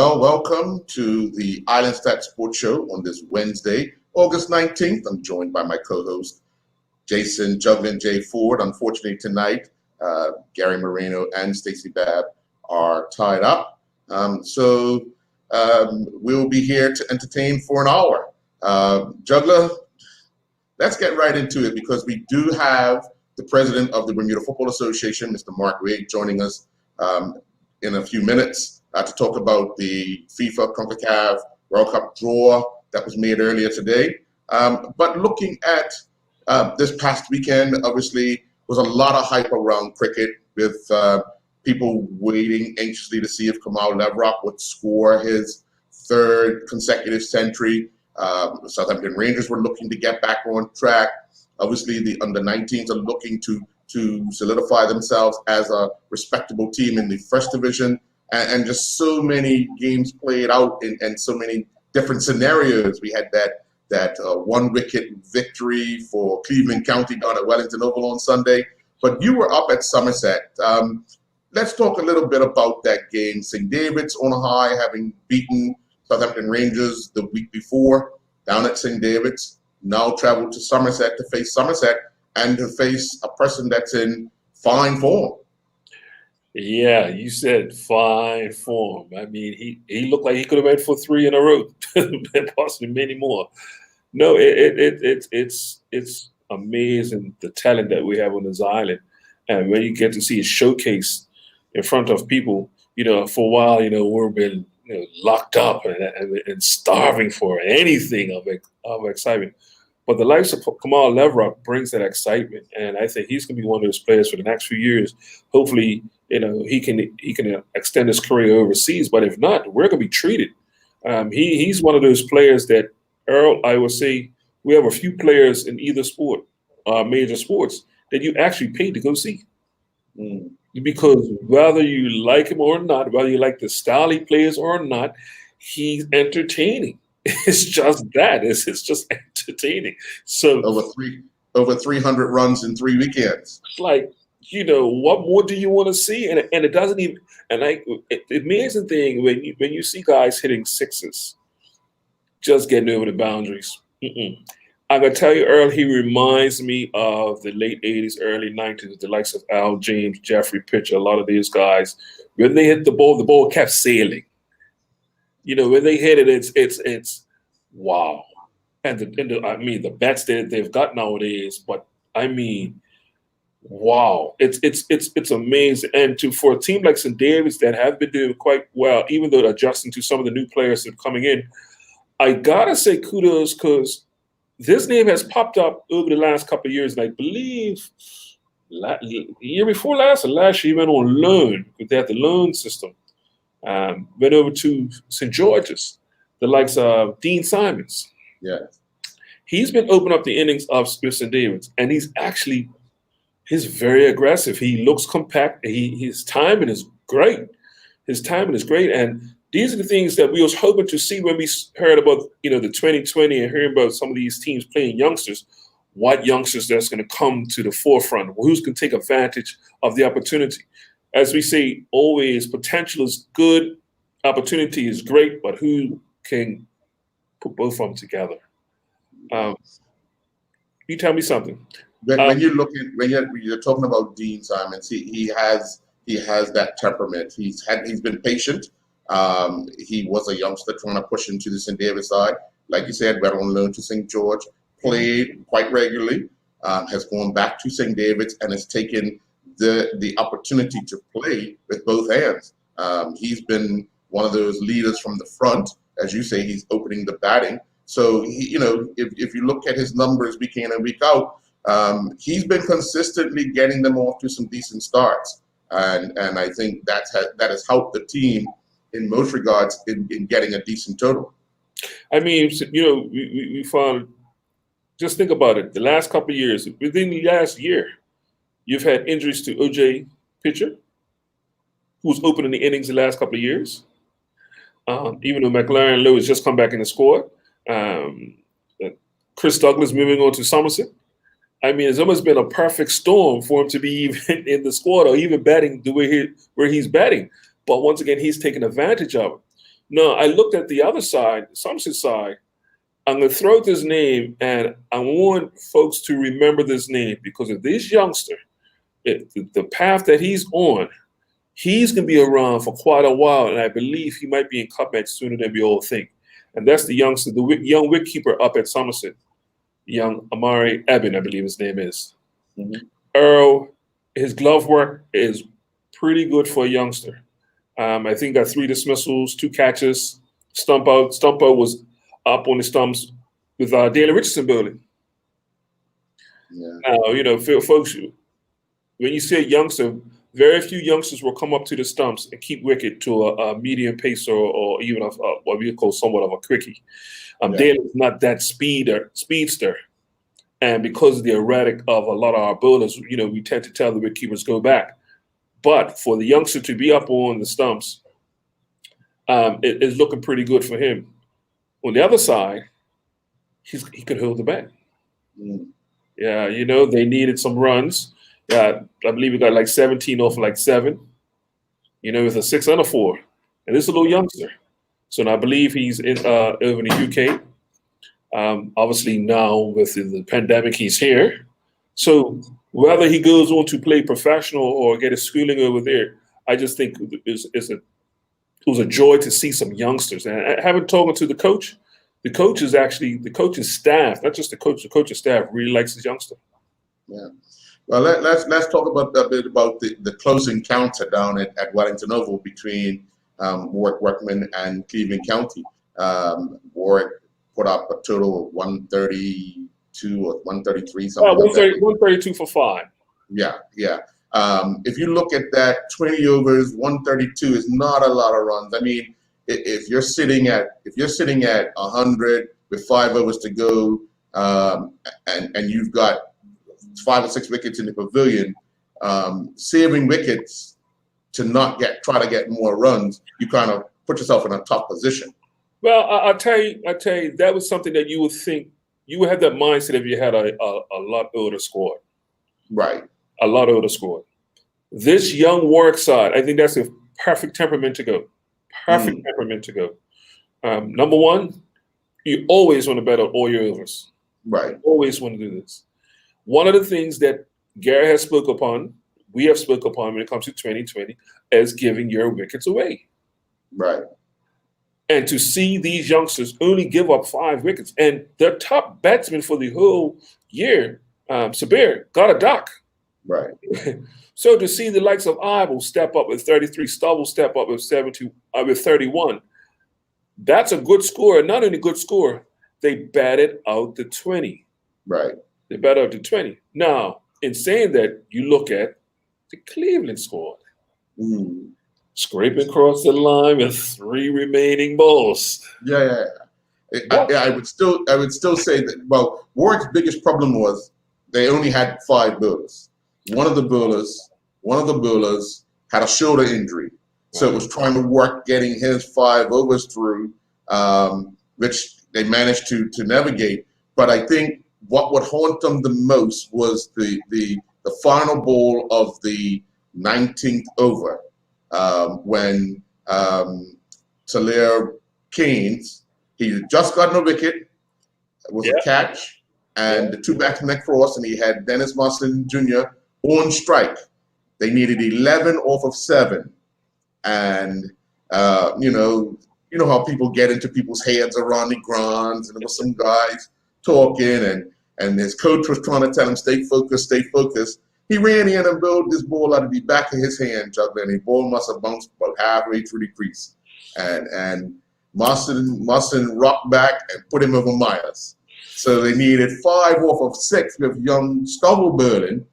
Well, welcome to the Island Stat Sports Show on this Wednesday, August 19th. I'm joined by my co-host, Jason Juggling J. Ford. Unfortunately, tonight, Gary Moreno and Stacey Babb are tied up. So we'll be here to entertain for an hour. Juggler, let's get right into it because we do have the president of the Bermuda Football Association, Mr. Mark Wade, joining us in a few minutes to talk about the FIFA CONCACAF World Cup draw that was made earlier today. But looking at this past weekend, obviously, was a lot of hype around cricket with people waiting anxiously to see if Kamal Levrock would score his third consecutive century. The Southampton Rangers were looking to get back on track. Obviously, the under-19s are looking to solidify themselves as a respectable team in the first division. And just so many games played out and so many different scenarios. We had that one-wicket victory for Cleveland County down at Wellington Oval on Sunday. But you were up at Somerset. Let's talk a little bit about that game. St. David's on a high, having beaten Southampton Rangers the week before down at St. David's. Now traveled to Somerset to face Somerset and to face a person that's in fine form. Yeah, you said fine form. I mean, he looked like he could have went for 3 in a row, and possibly many more. No, it's amazing the talent that we have on this island, and when you get to see it showcased in front of people, for a while, we've been locked up and starving for anything of excitement. But the likes of Kamal Levrock brings that excitement, and I think he's going to be one of those players for the next few years. Hopefully, he can extend his career overseas. But if not, we're going to be treated. He's one of those players that, Earl, I would say we have a few players in either sport, major sports, that you actually pay to go see. Because whether you like him or not, whether you like the style he plays or not, he's entertaining. It's just that. It's just entertaining. So over 300 runs in 3 weekends. It's like, what more do you want to see? And it doesn't even. And the amazing thing when you see guys hitting sixes, just getting over the boundaries. I'm gonna tell you, Earl, he reminds me of the late '80s, early '90s, the likes of Al James, Jeffrey Pitcher, a lot of these guys. When they hit the ball kept sailing. When they hit it, it's wow. And the bats that they've got nowadays, but I mean, wow, it's amazing. And for a team like St. David's that have been doing quite well, even though adjusting to some of the new players that are coming in, I gotta say kudos because this name has popped up over the last couple of years, and I believe the year before last or last year he went on loan. They had the loan system. Went over to St. George's, the likes of Dean Simons. Yeah, he's been opening up the innings of St. David's, and he's very aggressive. He looks compact. His timing is great. And these are the things that we was hoping to see when we heard about the 2020 and hearing about some of these teams playing youngsters. What youngsters that's going to come to the forefront? Who's going to take advantage of the opportunity? As we say always, potential is good, opportunity is great, but who can put both of them together? You tell me something. When you're talking about Dean Simons, he has that temperament. He's been patient. He was a youngster trying to push into the St. David side. Like you said, went on loan to St. George, played quite regularly, has gone back to St. David's and has taken the opportunity to play with both hands. He's been one of those leaders from the front. As you say, he's opening the batting. So, if you look at his numbers week in and week out, he's been consistently getting them off to some decent starts. And I think that has helped the team in most regards in getting a decent total. I mean, we found, just think about it, the last couple of years, within the last year, you've had injuries to O.J. Pitcher, who's opening the innings the last couple of years. Even though McLaren Lowe has just come back in the squad. Chris Douglas moving on to Somerset. I mean, it's almost been a perfect storm for him to be even in the squad or even batting the way where he's batting. But once again, he's taken advantage of it. No, I looked at the other side, Somerset side. I'm going to throw out this name, and I want folks to remember this name because of this youngster, the path that he's on, he's going to be around for quite a while, and I believe he might be in cup match sooner than we all think. And that's the youngster, young wicketkeeper up at Somerset, young Amari Eben, I believe his name is. Mhm. Earl, his glove work is pretty good for a youngster. I think got 3 dismissals, 2 catches, stump out. Stump out was up on the stumps with Daniel Richardson building. Yeah. Now, folks, when you say youngster, very few youngsters will come up to the stumps and keep wicket to a medium pace or even what we call somewhat of a quickie. Yeah. Daniel is not that speedster. And because of the erratic of a lot of our bowlers, we tend to tell the wicketkeepers go back. But for the youngster to be up on the stumps, it is looking pretty good for him. On the other side, he could hold the bat. Mm. Yeah, they needed some runs. I believe he got like 17 off like 7, with a 6 and a 4. And this is a little youngster. So now I believe he's over in the UK. Obviously now with the pandemic, he's here. So whether he goes on to play professional or get his schooling over there, I just think it was a joy to see some youngsters. And I haven't talked to the coach. The coach's staff, not just the coach's staff really likes this youngster. Yeah. Well, let's talk a bit about the close encounter down at Wellington Oval between Warwick Workman and Cleveland County. Warwick put up a total of 132 or 133, something like that. 132 for 5. Yeah. If you look at that, 20 overs, 132 is not a lot of runs. I mean, if you're sitting at 100 with 5 overs to go, and you've got 5 or 6 wickets in the pavilion, saving wickets to not try to get more runs, you kind of put yourself in a tough position. Well, I'll tell you, that was something that you would think, you would have that mindset if you had a lot older squad. Right. A lot older squad. This young Warwick side, I think that's a perfect temperament to go. Temperament to go. Number one, you always want to bet on all your overs. Right. Always want to do this. One of the things that Gary has spoke upon, we have spoke upon when it comes to 2020, is giving your wickets away. Right. And to see these youngsters only give up 5 wickets, and their top batsman for the whole year, Sabir, got a duck. Right. So to see the likes of Ivel step up with 33, Stubble step up with 31, that's a good score. Not only good score, they batted out the 20. Right. They batted out the 20. Now, in saying that, you look at the Cleveland squad. Scraping across the line with 3 remaining balls. Yeah. I would still say that. Well, Warwick's biggest problem was they only had 5 bowlers. One of the bowlers had a shoulder injury, so it was trying to work getting his 5 overs through, which they managed to navigate. But I think what would haunt them the most was the final ball of the 19th over. When Talir Keynes, he had just gotten a wicket, it was a catch, and the 2 batsmen crossed, and he had Dennis Marsden Jr. on strike. They needed 11 off of 7, and you know how people get into people's heads around the grounds, and there was some guys talking, and his coach was trying to tell him stay focused. He ran in and bowled this ball out of the back of his hand, juggler, and the ball must have bounced about halfway through the crease. And Marsden rocked back and put him over Myers. So they needed 5 off of 6 with young Stubble bowling,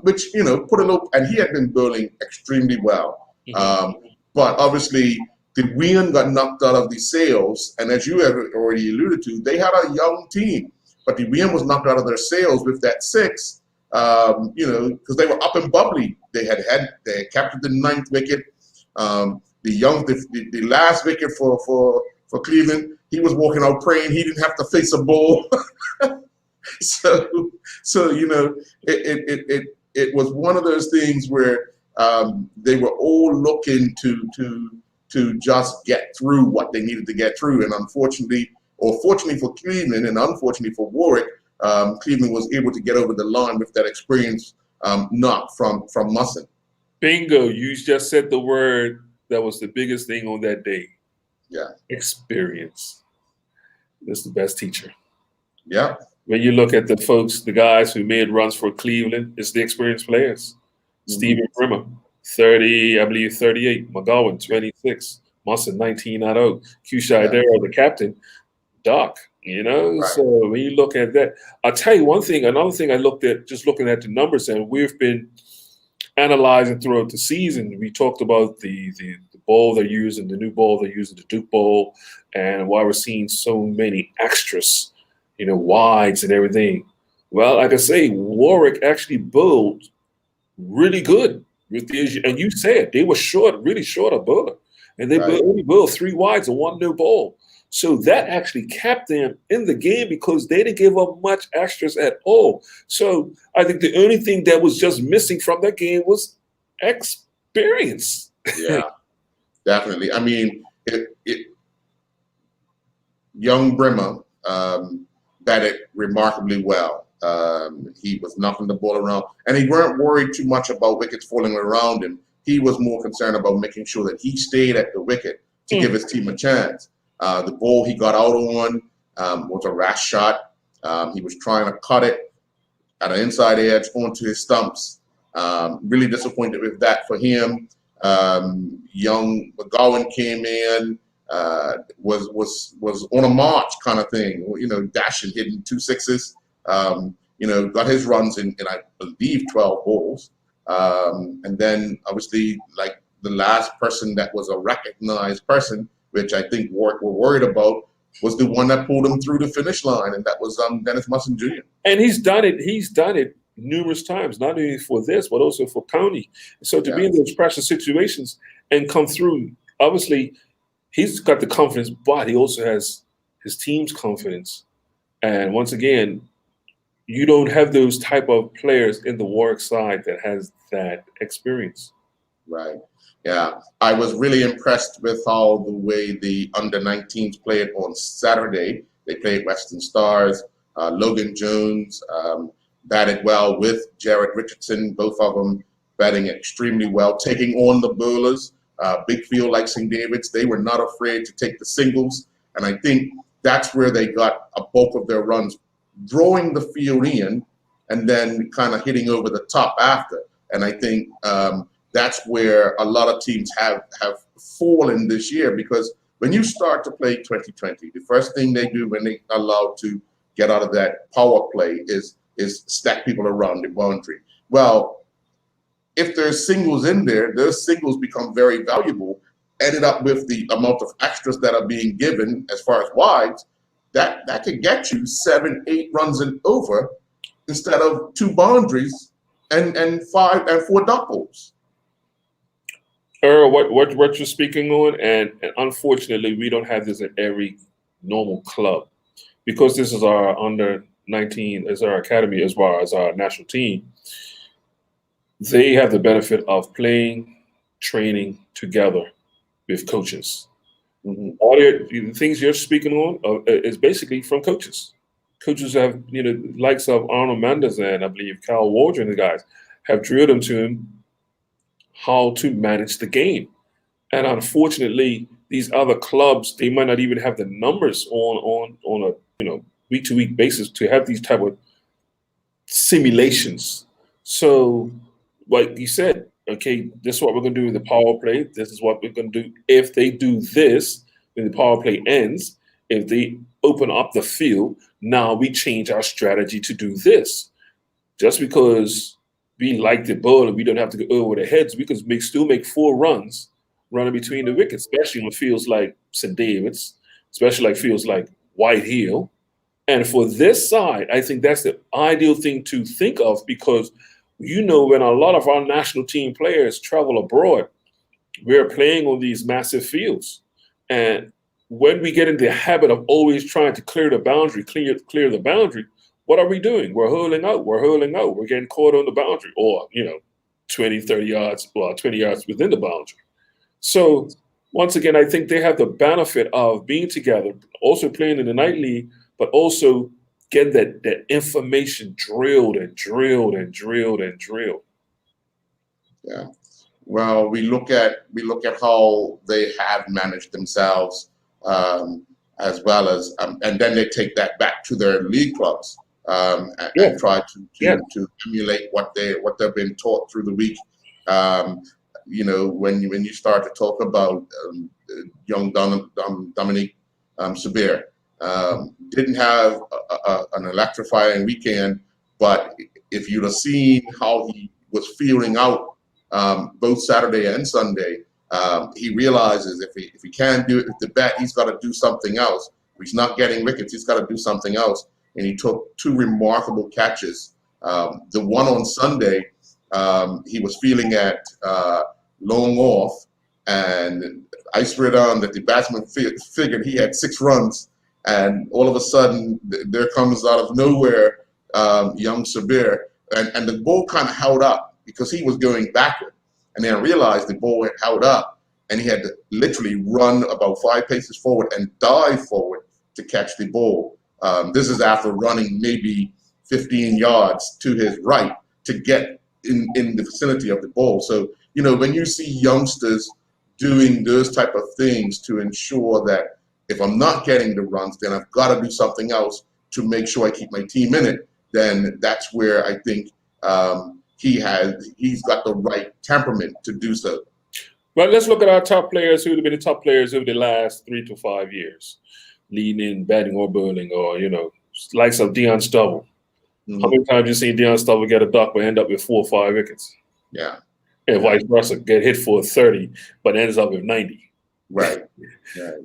which, put a little, and he had been bowling extremely well. But obviously, the wind got knocked out of the sails, and as you have already alluded to, they had a young team, but the wind was knocked out of their sails with that 6. Because they were up and bubbly. They had captured the 9th wicket. The last wicket for Cleveland, he was walking out praying he didn't have to face a ball. so it was one of those things where they were all looking to to just get through what they needed to get through. And unfortunately, or fortunately for Cleveland and unfortunately for Warwick, Cleveland was able to get over the line with that experience knock from Musson. Bingo, you just said the word that was the biggest thing on that day. Yeah. Experience. That's the best teacher. Yeah. When you look at the folks, the guys who made runs for Cleveland, it's the experienced players. Mm-hmm. Steven Brimmer, 30, I believe 38. McGowan, 26. Musson, 19 out of. Kushai Darrow, the captain. Doc, you know? Right. So when you look at that, I'll tell you one thing, another thing I looked at, just looking at the numbers, and we've been analyzing throughout the season. We talked about the bowl they're using, the new bowl they're using, the Duke Bowl, and why we're seeing so many extras, you know, wides and everything. Well, like I say, Warwick actually bowled really good with the, and you said they were short, really short of bowler, and they only bowled 3 wides and 1 new bowl. So that actually kept them in the game because they didn't give up much extras at all. So I think the only thing that was just missing from that game was experience. Yeah, definitely. I mean, young Brimmer batted remarkably well. He was knocking the ball around, and he weren't worried too much about wickets falling around him. He was more concerned about making sure that he stayed at the wicket to give his team a chance. The ball he got out on was a rash shot. He was trying to cut it at an inside edge onto his stumps. Really disappointed with that for him. Young McGowan came in, was on a march kind of thing, you know, dashing, hitting 2 sixes. You know, got his runs in I believe 12 balls. And then obviously, like the last person that was a recognized person, which I think Warwick were worried about, was the one that pulled him through the finish line, and that was Dennis Musson Jr. And he's done it numerous times, not only for this, but also for County. So to be in those pressure situations and come through, obviously, he's got the confidence, but he also has his team's confidence. And once again, you don't have those type of players in the Warwick side that has that experience. Right. Yeah, I was really impressed with how the way the under-19s played on Saturday. They played Western Stars. Logan Jones batted well with Jared Richardson, both of them batting extremely well, taking on the bowlers. Big field like St. David's, they were not afraid to take the singles. And I think that's where they got a bulk of their runs, drawing the field in and then kind of hitting over the top after. And I think that's where a lot of teams have fallen this year, because when you start to play 2020, the first thing they do when they are allowed to get out of that power play is stack people around the boundary. Well, if there's singles in there, those singles become very valuable. Added up with the amount of extras that are being given as far as wides, that could get you 7, 8 runs and over instead of 2 boundaries and 5 and 4 doubles. Earl, what you're speaking on, and unfortunately, we don't have this in every normal club, because this is our under-19, as our academy, as well as our national team. They have the benefit of playing, training together with coaches. Mm-hmm. All the things you're speaking on is basically from coaches. Coaches have, you know, likes of Arnold Manders and I believe Kyle Waldron and the guys have drilled into him how to manage the game. And unfortunately, these other clubs, they might not even have the numbers on a week-to-week basis to have these type of simulations. So, like you said, okay, this is what we're going to do with the power play. This is what we're going to do if they do this when the power play ends. If they open up the field, now we change our strategy to do this. Just because we like the ball and we don't have to go over the heads, we can still make 4 runs running between the wickets, especially on fields like St. David's, especially like fields like White Hill. And for this side, I think that's the ideal thing to think of, because you know, when a lot of our national team players travel abroad, we're playing on these massive fields. And when we get in the habit of always trying to clear the boundary, clear the boundary, what are we doing? We're hurling out. We're getting caught on the boundary, or, 20, 30 yards, 20 yards within the boundary. So once again, I think they have the benefit of being together, also playing in the night league, but also getting that information drilled and drilled and drilled and drilled. Yeah. Well, we look at how they have managed themselves, as well as, and then they take that back to their league clubs, Yeah, and try to, yeah, to emulate what they've been taught through the week. Um, when you start to talk about young Dominique Sabir, didn't have an electrifying weekend, but if you'd have seen how he was feeling out, both Saturday and Sunday, he realizes if he can't do it with the bat, he's got to do something else. If he's not getting wickets, he's got to do something else. And he took two remarkable catches. The one on Sunday, he was feeling at long off, and I swear on that the batsman figured he had 6 runs, and all of a sudden there comes out of nowhere young Sabir, and the ball kind of held up because he was going backward, and then I realized the ball had held up, and he had to literally run about 5 paces forward and dive forward to catch the ball. This is after running maybe 15 yards to his right to get in the vicinity of the ball. So, when you see youngsters doing those type of things to ensure that if I'm not getting the runs, then I've got to do something else to make sure I keep my team in it, then that's where I think he's got the right temperament to do so. But let's look at our top players who have been the top players over the last 3 to 5 years, leading in batting or bowling, or likes of Deion Stubble. How many times you seen Deion Stubble get a duck but end up with 4 or 5 wickets? Yeah. And vice versa, get hit for 30 but ends up with 90. Right. That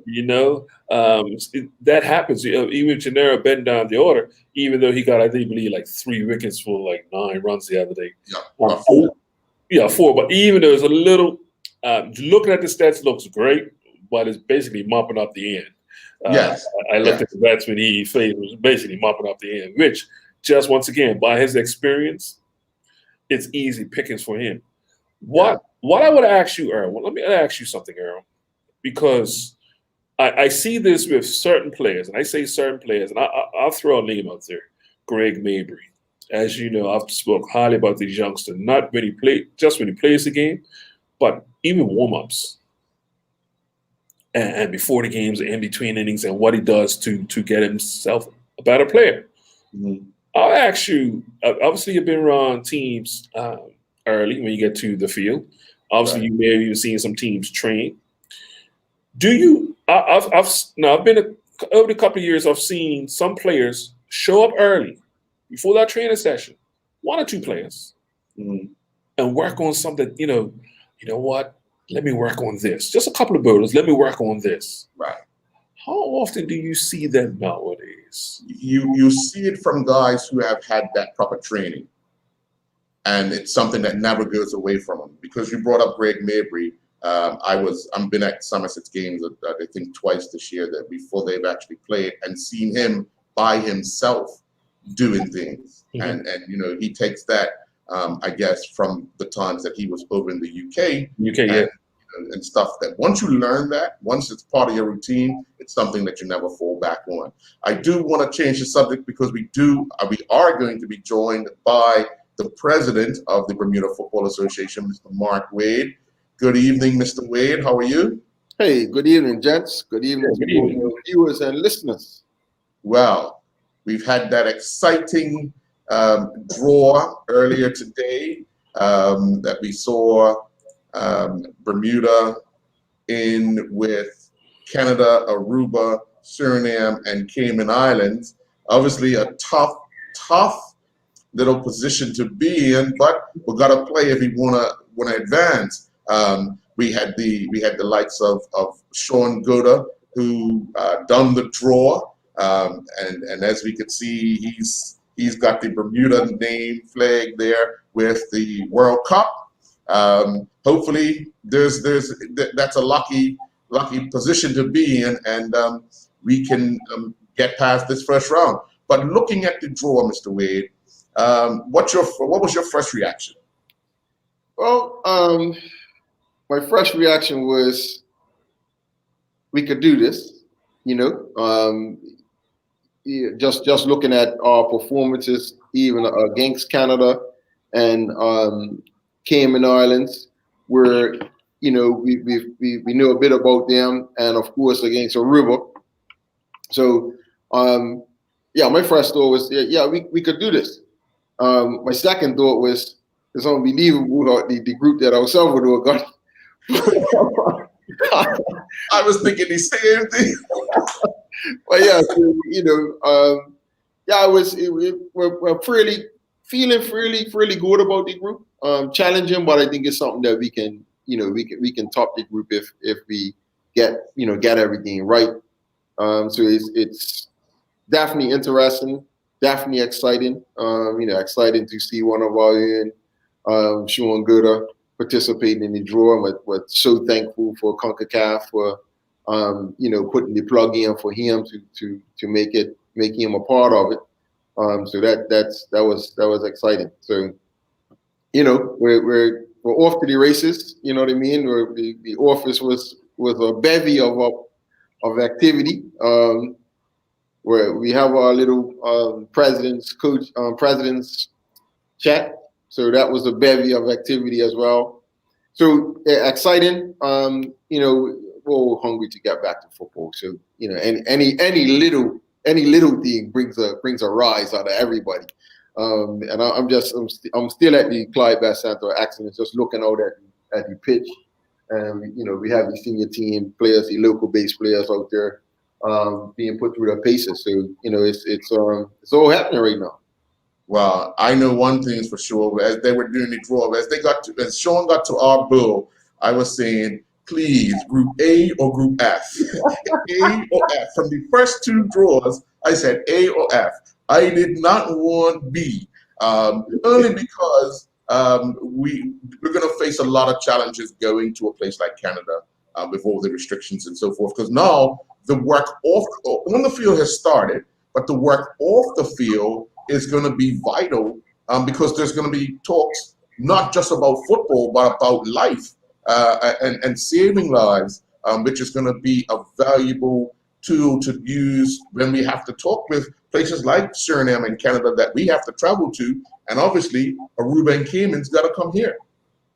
happens. Even Gennaro bent down the order, even though he got, I think, believe like 3 wickets for like 9 runs the other day. Yeah. 4. Yeah, 4. But even though it's a little, looking at the stats looks great, but it's basically mopping up the end. Yes. I looked at the batsman he faced, was basically mopping up the end, which just once again, by his experience, it's easy pickings for him. What I would ask you, Earl, let me ask you something, Earl, because I see this with certain players, and I say certain players, and I'll throw a name out there, Greg Mabry. As you know, I've spoke highly about these youngsters, not when he plays the game, but even warm-ups. And before the games, in between innings, and what he does to get himself a better player. Mm-hmm. I'll ask you, obviously you've been around teams early when you get to the field. Obviously, Right. you may have even seen some teams train. Do you? I've been over the couple of years. I've seen some players show up early before that training session, 1 or 2 players, Mm-hmm. and work on something. You know what? Let me work on this. Just a couple of bowlers. Let me work on this. Right. How often do you see that nowadays? You see it from guys who have had that proper training, and it's something that never goes away from them. Because you brought up Greg Mabry, I've been at Somerset's games, I think twice this year, that before they've actually played, and seen him by himself doing things, Mhm. and he takes that, I guess, from the times that he was over in the UK. Yeah. And stuff that once you learn that, once it's part of your routine, it's something that you never fall back on. I do want to change the subject because we are going to be joined by the president of the Bermuda Football Association, Mr. Mark Wade. Good evening, Mr. Wade. How are you? Hey, good evening, gents. Good evening Good to evening. your viewers and listeners. Well, we've had that exciting draw earlier today that we saw Bermuda in with Canada, Aruba, Suriname, and Cayman Islands. Obviously, a tough little position to be in, but we got to play if we want to advance. We had the likes of Sean Goda, who done the draw, and as we could see, he's got the Bermuda name flag there with the World Cup. Hopefully, that's a lucky position to be in, and we can get past this first round. But looking at the draw, Mr. Wade, what was your first reaction? Well, my first reaction was could do this. Yeah, just looking at our performances, even against Canada and Cayman Islands, where we know a bit about them, and of course against Aruba. So yeah, my first thought was we could do this. My second thought was it's unbelievable the group that El Salvador got. I was thinking the same thing. But yeah, so, we're fairly good about the group. Challenging, but I think it's something that we can top the group if we get everything right. So it's definitely interesting, definitely exciting. Exciting to see one of our own, Sean Gooder, participating in the draw. We're so thankful for CONCACAF for putting the plug in for him to make him a part of it. So that was exciting. So we're off to the races. You know what I mean? The office was a bevy of activity. Where we have our little president's chat. So that was a bevy of activity as well. So exciting. We're all hungry to get back to football. So any little thing brings a rise out of everybody. And I'm still at the Clyde Bass Center accident, just looking out at the pitch. And we have the senior team players, the local base players out there being put through their paces. So it's all happening right now. Well, I know one thing is for sure. As they were doing the draw, as Sean got to our bill, I was saying, please, Group A or Group F, A or F. From the first two draws, I said A or F. I did not want B, only because we're going to face a lot of challenges going to a place like Canada with all the restrictions and so forth. Because now the work on the field has started, but the work off the field is going to be vital because there's going to be talks not just about football, but about life and saving lives, which is going to be a valuable tool to use when we have to talk with places like Suriname and Canada that we have to travel to, and obviously Aruba and Cayman's got to come here.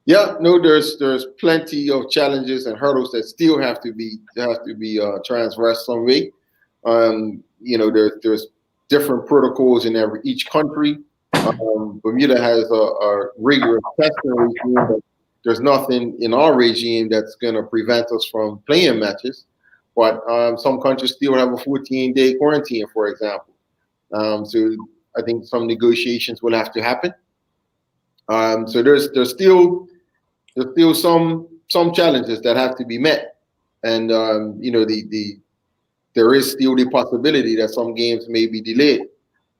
Yeah, no, there's plenty of challenges and hurdles that still have to be transgressed some way. There's different protocols in each country. Bermuda has a rigorous testing regime, but there's nothing in our regime that's going to prevent us from playing matches. But some countries still have a 14-day quarantine, for example. So I think some negotiations will have to happen. So there's still some challenges that have to be met, and there is still the possibility that some games may be delayed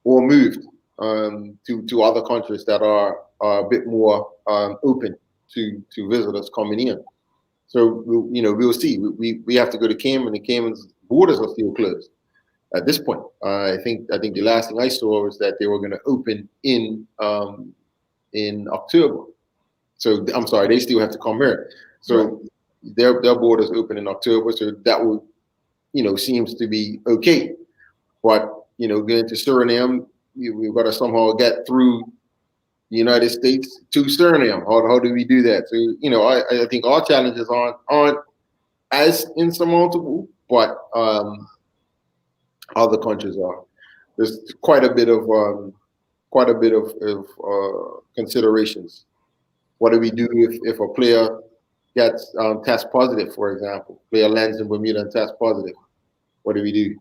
or moved to other countries that are a bit more open to visitors coming in. So we'll see. We have to go to Cayman. The Cayman's borders are still closed at this point. I think the last thing I saw was that they were going to open in October. So I'm sorry, they still have to come here. So their borders open in October. So that will seems to be okay. But going to Suriname, we've got to somehow get through the United States to Suriname. How do we do that? So I think our challenges aren't as insurmountable, but other countries are. There's quite a bit of considerations. What do we do if a player gets test positive, for example? Player lands in Bermuda and test positive. What do we do?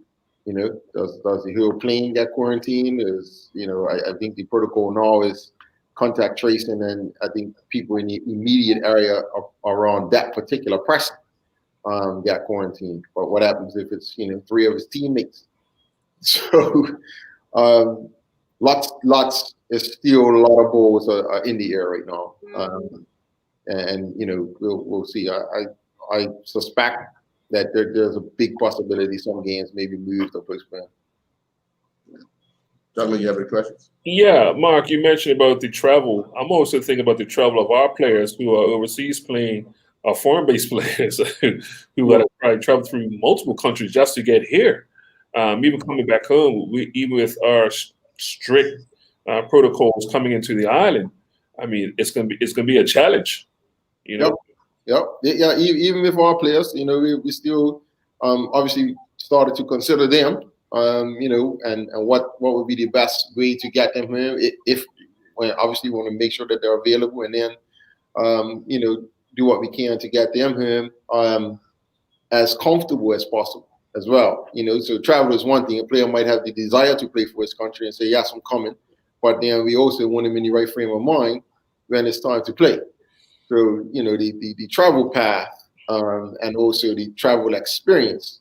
Does the whole plane get quarantined? I think the protocol now is contact tracing, and I think people in the immediate area around that particular person got quarantined. But what happens if it's 3 of his teammates? So lots is still a lot of balls are in the air right now, and we'll see. I suspect that there's a big possibility some games may be moved or postponed. Douglas, you have any questions? Yeah, Mark, you mentioned about the travel. I'm also thinking about the travel of our players who are overseas playing our foreign-based players who had to probably travel through multiple countries just to get here. Even coming back home, even with our strict protocols coming into the island, I mean, it's gonna be a challenge, you know. Yep. Yeah. Even with our players, you know, we still obviously started to consider them, you know, and what would be the best way to get them here if obviously we want to make sure that they're available, and then you know, do what we can to get them here as comfortable as possible as well. You know, so travel is one thing. A player might have the desire to play for his country and say, yes, I'm coming, but then we also want him in the right frame of mind when it's time to play. So, you know, the travel path and also the travel experience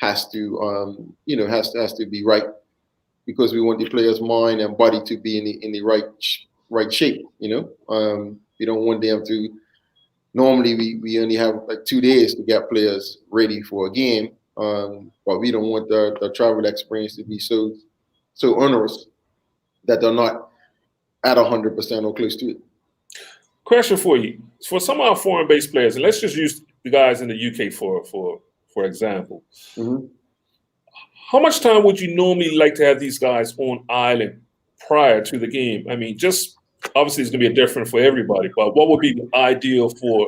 has to, you know, has to be right, because we want the player's mind and body to be in the right shape. You know, we don't want them to. Normally, we only have like 2 days to get players ready for a game, but we don't want the travel experience to be so onerous that they're not at 100% or close to it. Question for you: for some of our foreign-based players, and let's just use the guys in the UK for example. Mm-hmm. How much time would you normally like to have these guys on island prior to the game? I mean, just obviously it's going to be different for everybody, but what would be the ideal for?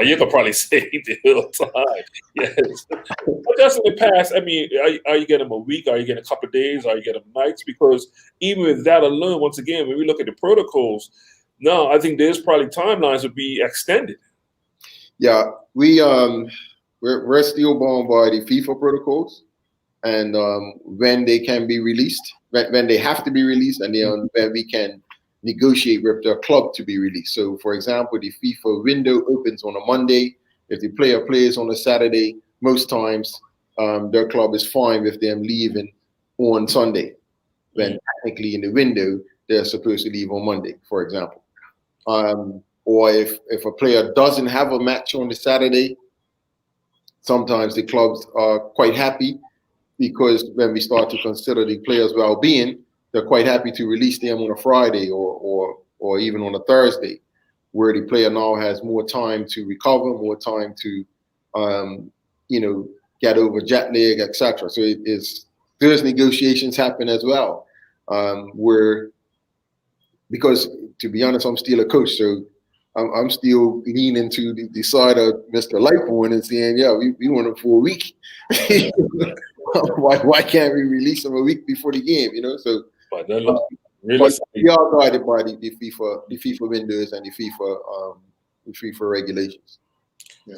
You could probably say the whole time. Yes. But just in the past, I mean, are you getting them a week? Are you getting a couple of days? Are you getting nights? Because even with that alone, once again, when we look at the protocols, no, I think there's probably timelines would be extended. Yeah, we're still bound by the FIFA protocols, and when they can be released, when they have to be released, and then when we can negotiate with their club to be released. So, for example, the FIFA window opens on a Monday. If the player plays on a Saturday, most times their club is fine with them leaving on Sunday, when technically in the window they're supposed to leave on Monday, for example. Or if a player doesn't have a match on the Saturday, sometimes the clubs are quite happy, because when we start to consider the player's well-being, they're quite happy to release them on a Friday or even on a Thursday, where the player now has more time to recover, more time to you know, get over jet lag, etc. So there's negotiations happen as well, where, because to be honest, I'm still a coach, so I'm still leaning to the side of Mr. Lightborn and saying, yeah, we want him for a week. Why can't we release him a week before the game? You know, so But we are guided by the FIFA windows and the FIFA regulations. Yeah.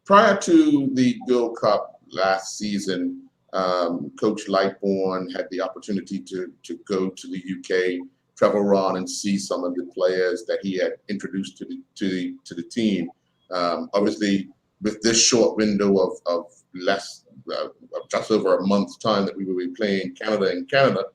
Prior to the Gold Cup last season, Coach Lightborn had the opportunity to go to the UK, travel around and see some of the players that he had introduced to the team. Obviously, with this short window of just over a month's time that we will be playing Canada in Canada,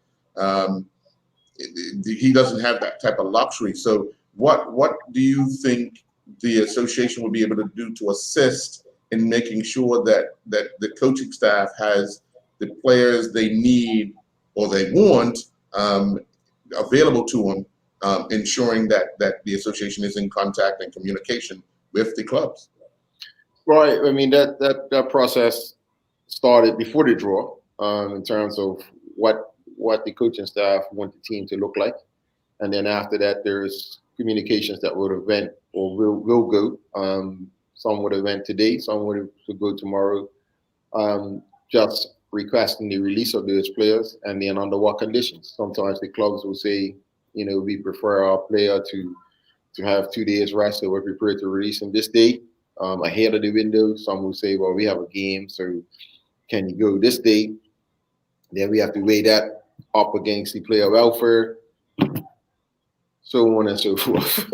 he doesn't have that type of luxury. So what do you think the association will be able to do to assist in making sure that the coaching staff has the players they need or they want available to them, ensuring that the association is in contact and communication with the clubs? Right. I mean, that process started before the draw, in terms of what the coaching staff want the team to look like, and then after that, there's communications that would have went or will go. Some would have went today, some would go tomorrow, just requesting the release of those players, and then under what conditions. Sometimes the clubs will say, you know, we prefer our player to have 2 days rest, so we're prepared to release him this day, ahead of the window. Some will say, well, we have a game, so can you go this day? Then we have to weigh that up against the player welfare, so on and so forth.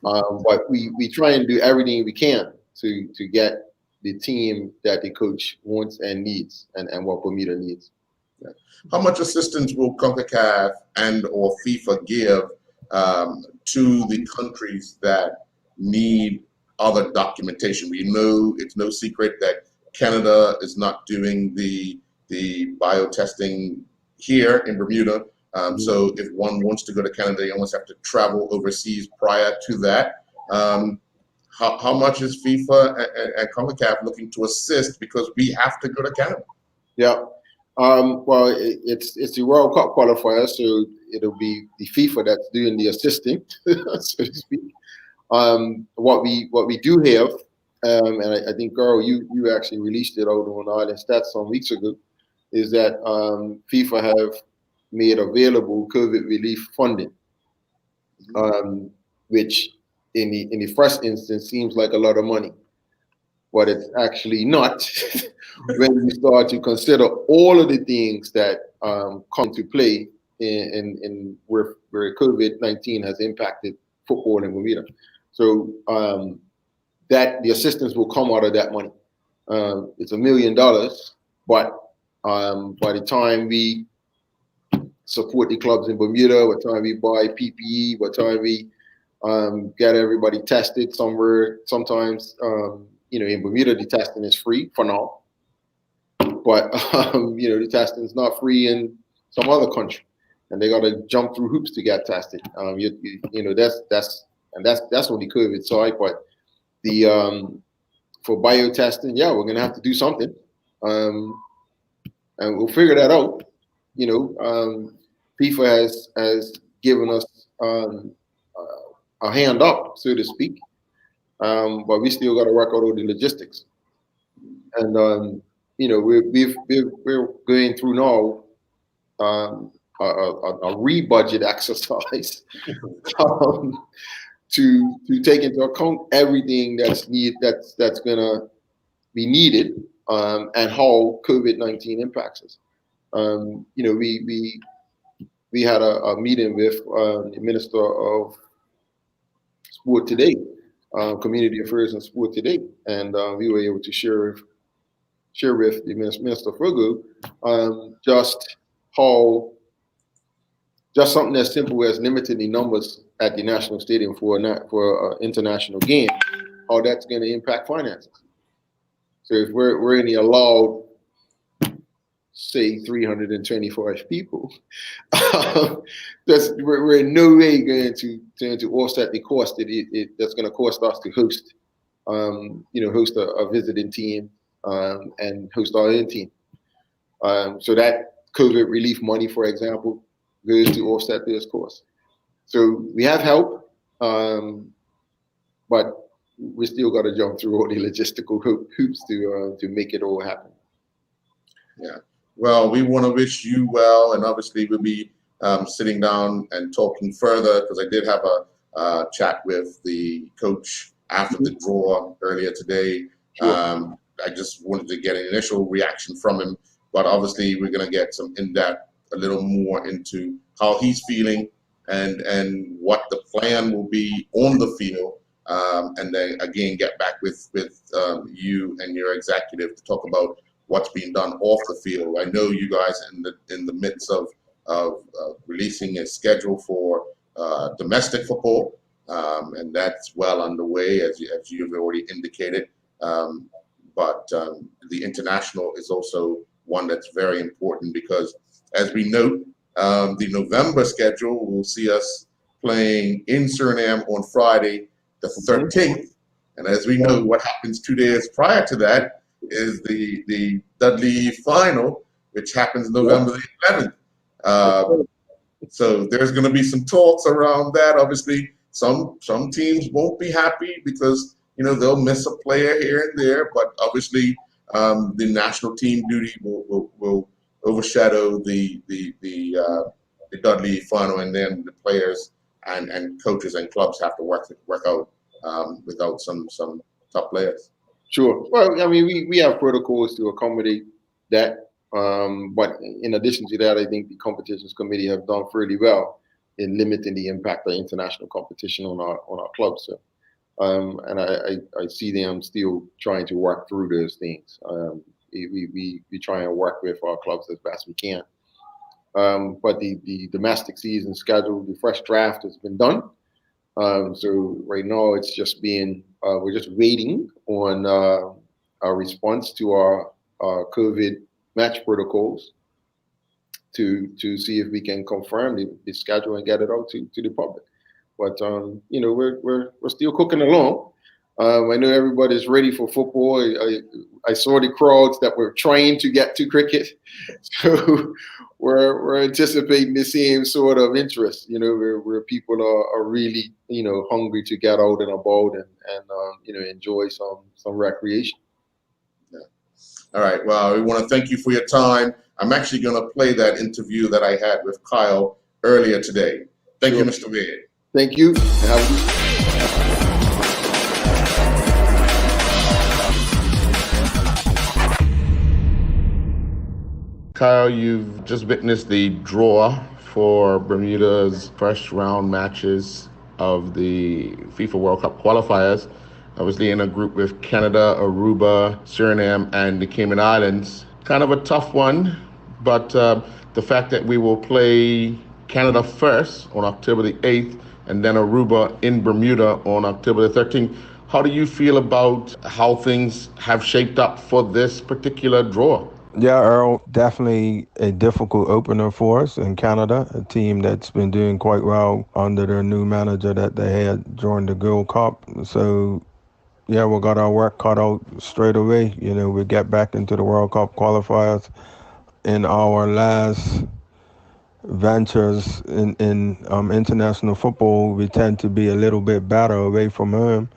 But we try and do everything we can to get the team that the coach wants and needs, and what Bermuda needs. Yeah. How much assistance will CONCACAF and or FIFA give to the countries that need other documentation? We know it's no secret that Canada is not doing the biotesting here in Bermuda. So if one wants to go to Canada, they almost have to travel overseas prior to that. how much is FIFA and CONCACAF looking to assist, because we have to go to Canada? Yeah. Well, it's the World Cup qualifier, so it'll be the FIFA that's doing the assisting, so to speak. What we do have, and I think, Carl, you actually released it out on Island Stats some weeks ago, is that FIFA have made available COVID relief funding, which in the first instance seems like a lot of money, but it's actually not when you start to consider all of the things that come to play in where COVID-19 has impacted football in Bermuda. So that the assistance will come out of that money. It's $1 million, but by the time we support the clubs in Bermuda, by the time we buy PPE, by the time we get everybody tested sometimes, in Bermuda, the testing is free for now. But, the testing is not free in some other country, and they got to jump through hoops to get tested. That's on the COVID side. But for biotesting, yeah, we're going to have to do something. And we'll figure that out. FIFA has given us a hand up, so to speak. But we still got to work out all the logistics. And we're going through now a rebudget exercise to take into account everything that's gonna be needed, and how COVID-19 impacts us. We had a meeting with the Minister of Sport today, Community Affairs and Sport today, and we were able to share with the Minister Fugu just something as simple as limiting the numbers at the national stadium for international game, how that's going to impact finances. So if we're only allowed, say, 325 people, we're in no way going to offset the cost that's going to cost us to host, host a visiting team, and host our own team. So that COVID relief money, for example, goes to offset those costs. So we have help, but we still got to jump through all the logistical hoops to make it all happen. Yeah. Well, we want to wish you well, and obviously we'll be sitting down and talking further, because I did have a chat with the coach after the draw earlier today. Sure. I just wanted to get an initial reaction from him, but obviously we're going to get some in-depth, a little more into how he's feeling and what the plan will be on the field, and then again get back with you and your executive to talk about what's being done off the field. I know you guys in the midst of releasing a schedule for domestic football, and that's well underway, as you've already indicated. But the international is also one that's very important, because, as we note, the November schedule will see us playing in Suriname on Friday, the 13th. And as we know, what happens 2 days prior to that is the Dudley final, which happens November the 11th. So there's going to be some talks around that. Obviously, some teams won't be happy because they'll miss a player here and there, but obviously the national team duty will overshadow the Dudley final, and then the players and coaches and clubs have to work out without some top players. Sure. Well, I mean, we have protocols to accommodate that, but in addition to that, I think the competitions committee have done fairly well in limiting the impact of international competition on our clubs. So, and I see them still trying to work through those things. We try and work with our clubs as best we can. But the domestic season schedule, the fresh draft has been done. So right now it's just we're just waiting on a response to our COVID match protocols to see if we can confirm the schedule and get it out to the public. But we're still cooking along. I know everybody's ready for football. I saw the crowds that were trying to get to cricket, so we're anticipating the same sort of interest. Where people are really hungry to get out and about and enjoy some recreation. Yeah. All right. Well, we want to thank you for your time. I'm actually going to play that interview that I had with Kyle earlier today. Thank you, Mr. Wade. Thank you. Kyle, you've just witnessed the draw for Bermuda's first round matches of the FIFA World Cup qualifiers. Obviously in a group with Canada, Aruba, Suriname, and the Cayman Islands. Kind of a tough one, but the fact that we will play Canada first on October the 8th and then Aruba in Bermuda on October the 13th, how do you feel about how things have shaped up for this particular draw? Yeah, Earl, definitely a difficult opener for us in Canada, a team that's been doing quite well under their new manager that they had during the Gold Cup. So, yeah, we got our work cut out straight away. We get back into the World Cup qualifiers. In our last ventures in international football, we tend to be a little bit better away from home.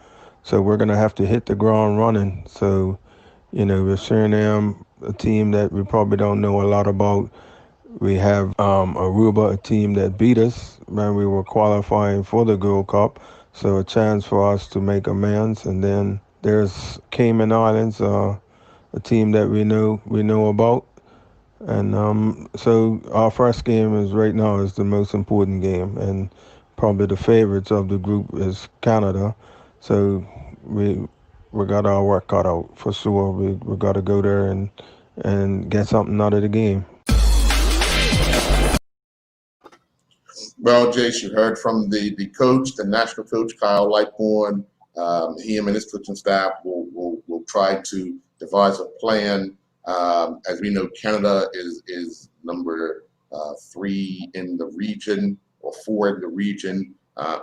So we're going to have to hit the ground running. So, with Suriname, a team that we probably don't know a lot about. We have Aruba, a team that beat us when we were qualifying for the Gold Cup. So a chance for us to make amends. And then there's Cayman Islands, a team that we know about. And so our first game right now is the most important game. And probably the favorites of the group is Canada. So we got our work cut out for sure. We got to go there and get something out of the game. Well, Jace, you heard from the coach, the national coach, Kyle Lightbourne. Him and his coaching staff will try to devise a plan. As we know, Canada is number 3 in the region or 4 in the region.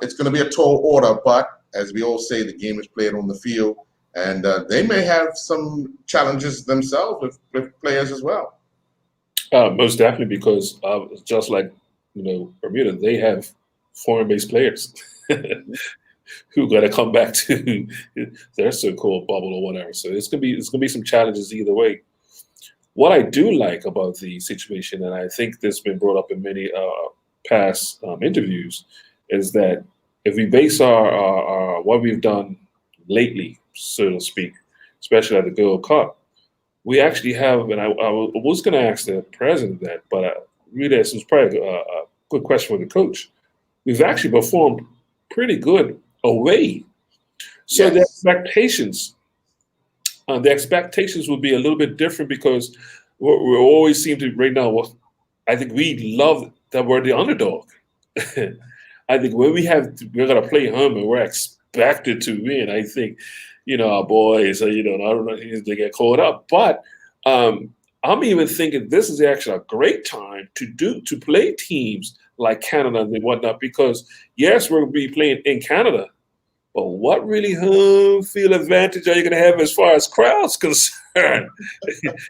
It's going to be a tall order, but as we all say, the game is played on the field. And they may have some challenges themselves with players as well. Most definitely, because just like Bermuda, they have foreign-based players who got to come back to their so-called bubble or whatever. So it's gonna be some challenges either way. What I do like about the situation, and I think this has been brought up in many past interviews, is that if we base our what we've done lately, so to speak, especially at the Gold Cup, we actually have, and I was going to ask the president that, but really this was probably a good question for the coach. We've actually performed pretty good away. So Yes. the expectations would be a little bit different because we always seem to, right now, I think we love that we're the underdog. I think when we're going to play home and we're expected to win, I think, our boys, I don't know, they get caught up. But I'm even thinking this is actually a great time to play teams like Canada and whatnot, because yes, we're going to be playing in Canada, but what really home field advantage are you going to have as far as crowds concerned?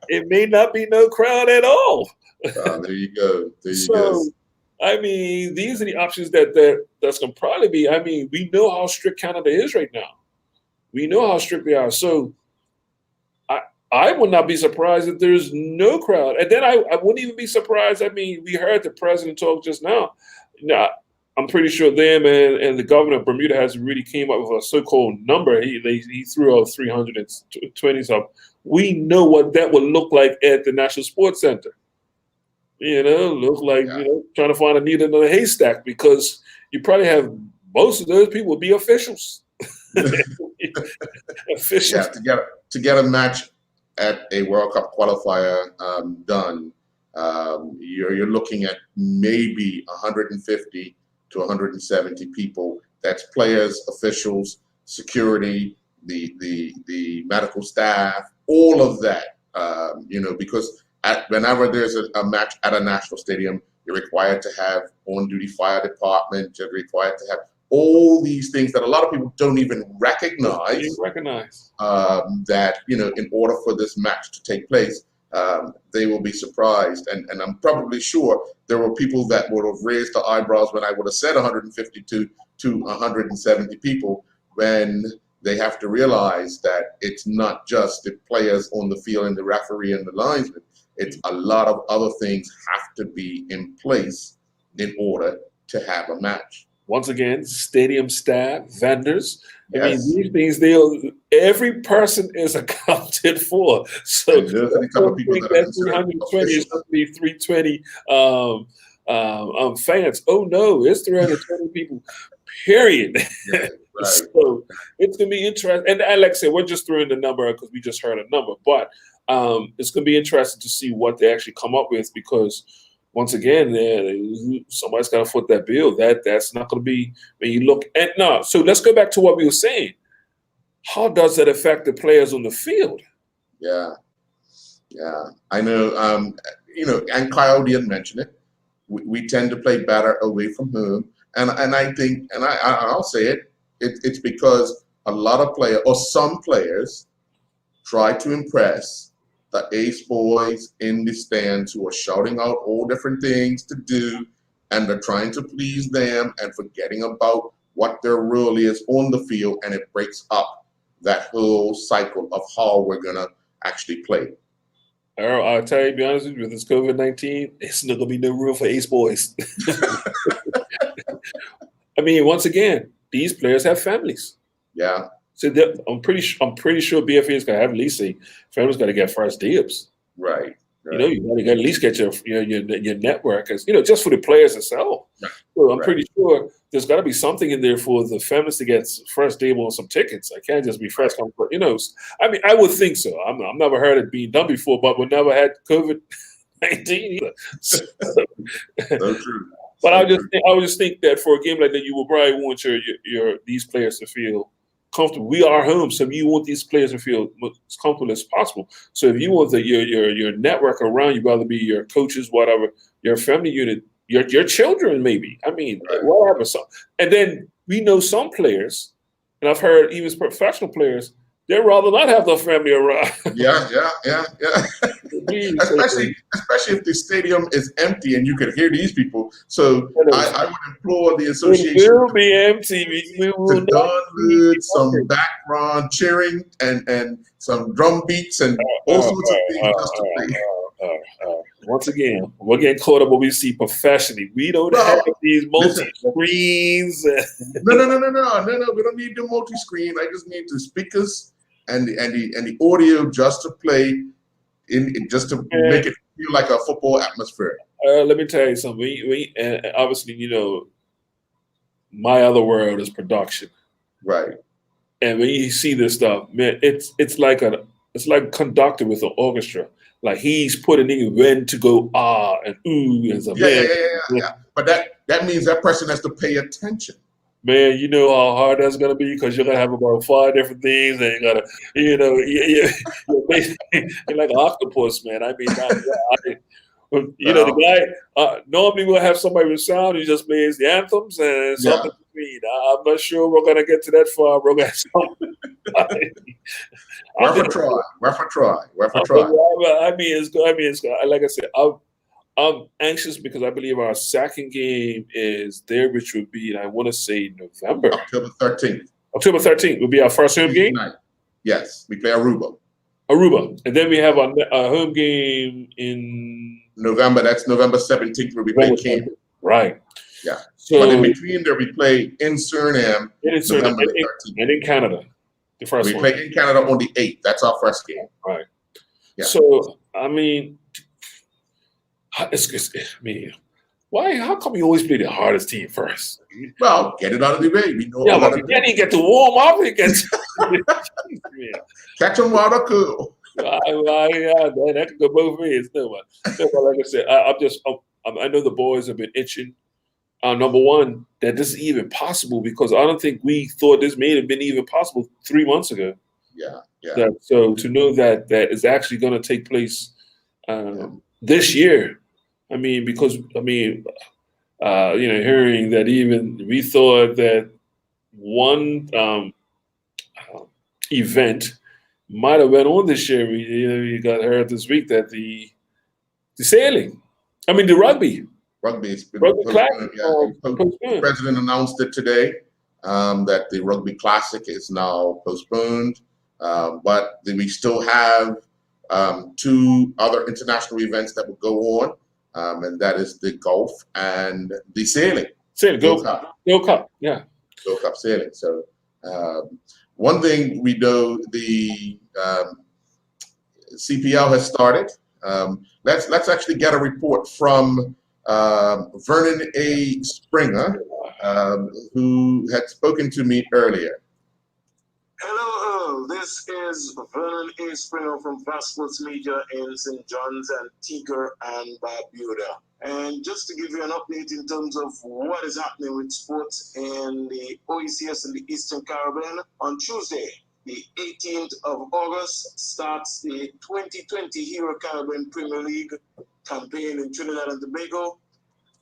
It may not be no crowd at all. There you go. So, I mean, these are the options that's going to probably be. I mean, we know how strict Canada is right now. We know how strict they are. So I would not be surprised if there's no crowd. And then I wouldn't even be surprised. I mean, we heard the president talk just now. I'm pretty sure them and the governor of Bermuda has really came up with a so-called number. He threw out 320 something. We know what that would look like at the National Sports Center. Look like trying to find a needle in a haystack, because you probably have most of those people be officials. Yeah, to get a match at a World Cup qualifier done, you're looking at maybe 150 to 170 people. That's players, officials, security, the medical staff, all of that. Because whenever there's a match at a national stadium, you're required to have on-duty fire department. You're required to have all these things that a lot of people don't even recognize. You recognize. That, in order for this match to take place, they will be surprised. And I'm probably sure there were people that would have raised their eyebrows when I would have said 152 to 170 people, when they have to realize that it's not just the players on the field and the referee and the linesman. It's a lot of other things have to be in place in order to have a match. Once again, stadium staff, vendors. Yes. I mean, these things, every person is accounted for. So And there's a couple of people that are that considered 320 is officials. going to be 320 fans. Oh no, it's 320 people. Period. Yeah, right. So it's going to be interesting. And like I said, we're just throwing the number because we just heard a number. But it's going to be interesting to see what they actually come up with, because once again, somebody's got to foot that bill. That's not going to be when you look at no. So let's go back to what we were saying. How does that affect the players on the field? Yeah. I know. And Kyle didn't mention it. We tend to play better away from home, and I think, and I'll say it. It's because a lot of players, or some players, try to impress the Ace boys in the stands who are shouting out all different things to do, and they're trying to please them and forgetting about what their role is on the field, and it breaks up that whole cycle of how we're going to actually play. Earl, I'll tell you, to be honest with you, with this COVID-19, it's not going to be no room for Ace boys. I mean, once again, these players have families. Yeah. So I'm pretty sure BFA is going to have at least a family's got to get first dibs. Right. You know, you got to at least get your network, as just for the players themselves. Right. So I'm pretty sure there's got to be something in there for the families to get first dib on some tickets. I can't just be first come. I mean, I would think so. I've never heard it being done before, but we never had COVID-19 either. So true. But I would just think that for a game like that, you will probably want your these players to feel comfortable. We are home, so you want these players to feel as comfortable as possible. So if you want your network around you, whether it be your coaches, whatever, your family unit, your children, maybe. I mean, whatever. So, and then we know some players, and I've heard even professional players, they'd rather not have their family around. Yeah. especially if the stadium is empty and you can hear these people. So I would implore the association. It will be empty. We will to download some background cheering and some drum beats and all sorts of things just to play. Once again, we're getting caught up what we see professionally. We don't have these multi-screens. No. We don't need the multi-screen. I just need the speakers and the audio just to play just to make it feel like a football atmosphere. Let me tell you something. We obviously, my other world is production. Right. And when you see this stuff, man, it's like a conductor with an orchestra. Like he's putting in when to go and ooh and stuff. Yeah. But that means that person has to pay attention. Man, you know how hard that's gonna be, because you're gonna have about 5 different things, and you gotta, you're basically like an octopus, man. I mean, the guy normally we'll have somebody with sound who just plays the anthems and something between. I'm not sure we're gonna get to that far. We're gonna Worth a try. I mean, it's good. Like I said, I'm anxious because I believe our second game is there, which would be, I want to say November. October 13th. October 13th will be our first home game? Yes, we play Aruba. And then we have a home game in November. That's November 17th where we play King. Right. Yeah. So, but in between there, we play in Suriname, November 13th. And in Canada, the first one. We play in Canada on the 8th. That's our first game. Right. Yeah. So, I mean, why? How come you always play the hardest team first? Well, get it out of the way. We know. Yeah, but you can't even get to warm up. Catch them while they're cool. That could go both ways. No, like I said, I know the boys have been itching. Number one, that this is even possible, because I don't think we thought this may have been even possible 3 months ago. Yeah. So to know that is actually going to take place this year. Hearing that even we thought that one event might have went on this year. You got heard this week that the sailing, the rugby Rugby's been Rugby postponed. Classic, The postponed. president announced it today that the Rugby Classic is now postponed, but we still have 2 other international events that will go on, and that is the golf and the sailing. Go Cup. Yeah. Gold Cup sailing. So one thing we know, the CPL has started. Let's actually get a report from Vernon A. Springer, who had spoken to me earlier. Hello, this is Vernon A. Springer from Fast Sports Media in St. John's, Antigua and Barbuda. And just to give you an update in terms of what is happening with sports in the OECS and the Eastern Caribbean, on Tuesday, the 18th of August, starts the 2020 Hero Caribbean Premier League campaign in Trinidad and Tobago,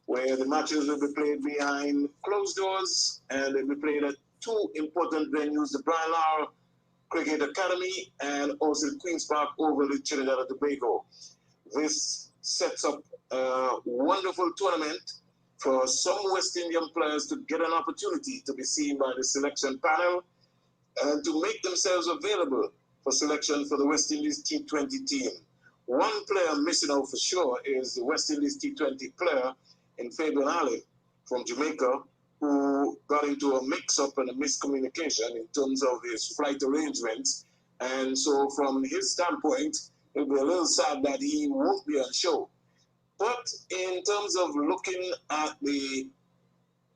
where the matches will be played behind closed doors, and they'll be played at 2 important venues, the Brian Lara Cricket Academy and also the Queen's Park Oval in Trinidad and Tobago. This sets up a wonderful tournament for some West Indian players to get an opportunity to be seen by the selection panel and to make themselves available for selection for the West Indies T20 team. One player missing out for sure is the West Indies T20 player in Fabian Ali from Jamaica, who got into a mix-up and a miscommunication in terms of his flight arrangements. And so from his standpoint, it'll be a little sad that he won't be on show. But in terms of looking at the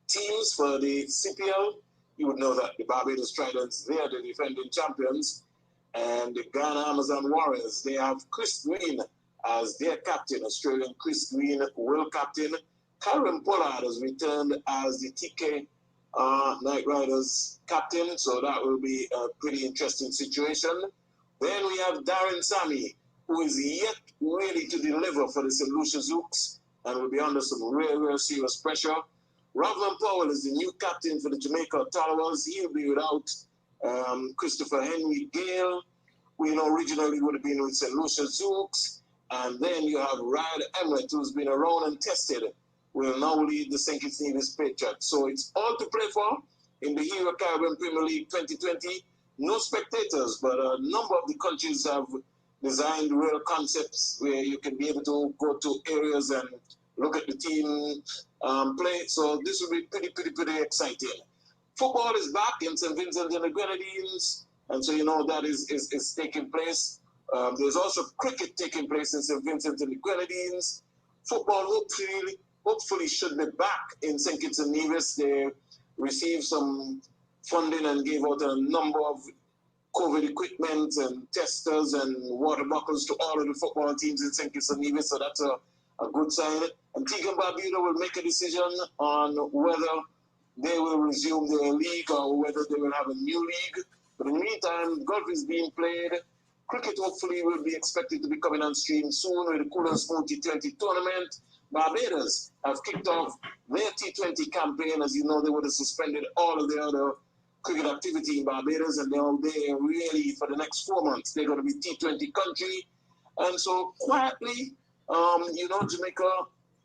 teams for the CPL, you would know that the Barbados Tridents, they are the defending champions, and the Ghana Amazon Warriors, they have Chris Green as their captain, Australian Chris Green, world captain. Karen Pollard has returned as the TK Knight Riders captain, so that will be a pretty interesting situation. Then we have Darren Sammy, who is yet really to deliver for the St. Lucia Zooks and will be under some real serious pressure. Rovman Powell is the new captain for the Jamaica Ottawas. He'll be without Christopher Henry Gale, who originally would have been with St. Lucia Zooks. And then you have Ryan Emmett, who's been around and tested, will now lead the St. Kitts Nevis Patriots. So it's all to play for in the Hero Caribbean Premier League 2020. No spectators, but a number of the countries have designed real concepts where you can be able to go to areas and look at the team play. So this will be pretty exciting. Football is back in St. Vincent and the Grenadines, and so that is taking place. There's also cricket taking place in St. Vincent and the Grenadines. Football hopefully should be back in St. Kitts and Nevis. They received some funding and gave out a number of COVID equipment and testers and water bottles to all of the football teams in St. Kitts and Nevis, so that's a good sign. Antigua and Barbuda will make a decision on whether they will resume their league or whether they will have a new league. But in the meantime, golf is being played. Cricket hopefully will be expected to be coming on stream soon with the Cool and Smooth T20 tournament. Barbados have kicked off their T20 campaign. As you know, they would have suspended all of the other cricket activity in Barbados, and now they're really, for the next 4 months, they're going to be T20 country. And so quietly, Jamaica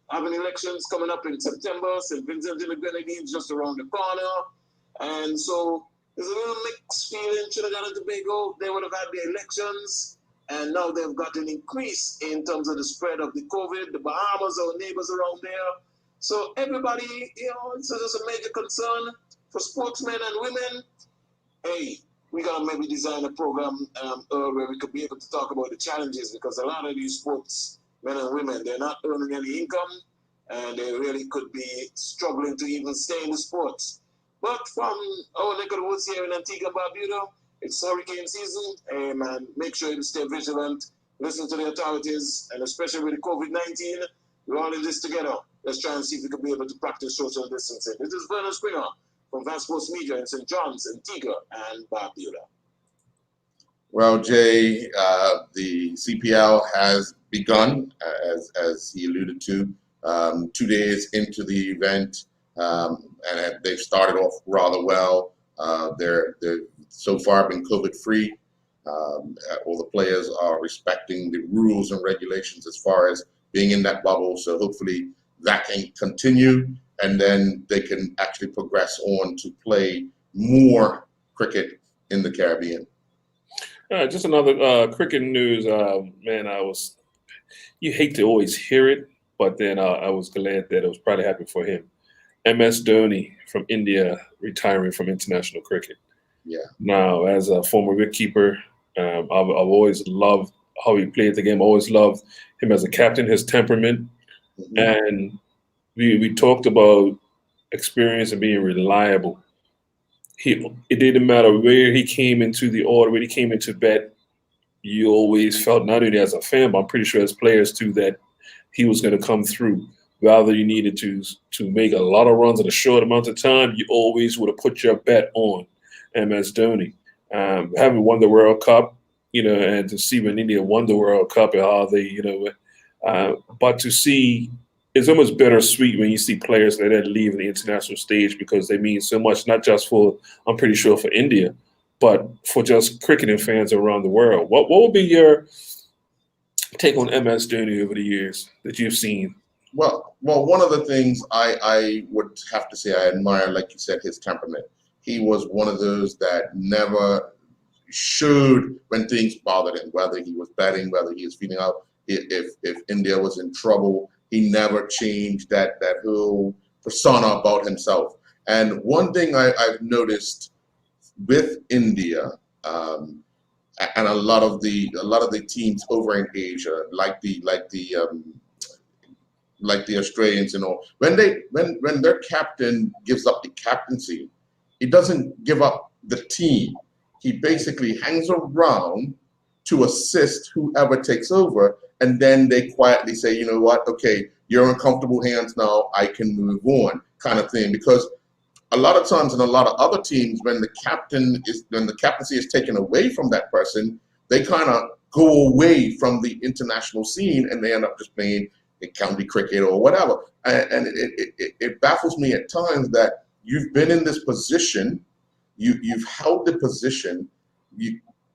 having elections coming up in September, St. Vincent and the Grenadines just around the corner. And so there's a little mixed feeling. Trinidad and Tobago, they would have had their elections, and now they've got an increase in terms of the spread of the COVID. The Bahamas, our neighbors around there. So everybody, it's just a major concern for sportsmen and women. Hey, we got to maybe design a program where we could be able to talk about the challenges, because a lot of these sportsmen and women, they're not earning any income, and they really could be struggling to even stay in the sports. But from our neck of the woods here in Antigua Barbuda, it's hurricane season. Hey man, make sure you stay vigilant, listen to the authorities, and especially with the COVID-19, we're all in this together. Let's try and see if we can be able to practice social distancing. This is Vernon Springer from Fast Sports Media in St. John's, Antigua and Barbuda. Well, Jay, the CPL has begun, as he alluded to, 2 days into the event, and they've started off rather well. They're so far been COVID-free. All the players are respecting the rules and regulations as far as being in that bubble. So hopefully that can continue, and then they can actually progress on to play more cricket in the Caribbean. Just another cricket news, man. You hate to always hear it, but then I was glad that it was probably happy for him. MS Dhoni from India retiring from international cricket. Yeah. Now, as a former wicketkeeper, I've always loved how he played the game. I always loved him as a captain, his temperament. Mhm. And we talked about experience and being reliable. It didn't matter where he came into the order, where he came into bat. You always felt, not only as a fan, but I'm pretty sure as players too, that he was going to come through. Rather you needed to make a lot of runs in a short amount of time, you always would have put your bet on MS Dhoni. Having won the World Cup, and to see when India won the World Cup and how they, but to see, it's almost bittersweet when you see players like that leave the international stage, because they mean so much, not just for, I'm pretty sure, for India, but for just cricketing fans around the world. What would be your take on MS Dhoni over the years that you've seen? Well, one of the things I would have to say I admire, like you said, his temperament. He was one of those that never showed when things bothered him, whether he was batting, whether he was feeling out. If India was in trouble, he never changed that whole persona about himself. And one thing I've noticed with India, and a lot of the teams over in Asia, like the Australians and all, when their captain gives up the captaincy, he doesn't give up the team. He basically hangs around to assist whoever takes over, and then they quietly say, you know what, okay, you're in comfortable hands now, I can move on, kind of thing. Because a lot of times in a lot of other teams, when the captaincy is taken away from that person, they kind of go away from the international scene and they end up just playing in county cricket or whatever. And it baffles me at times that you've been in this position, you've held the position,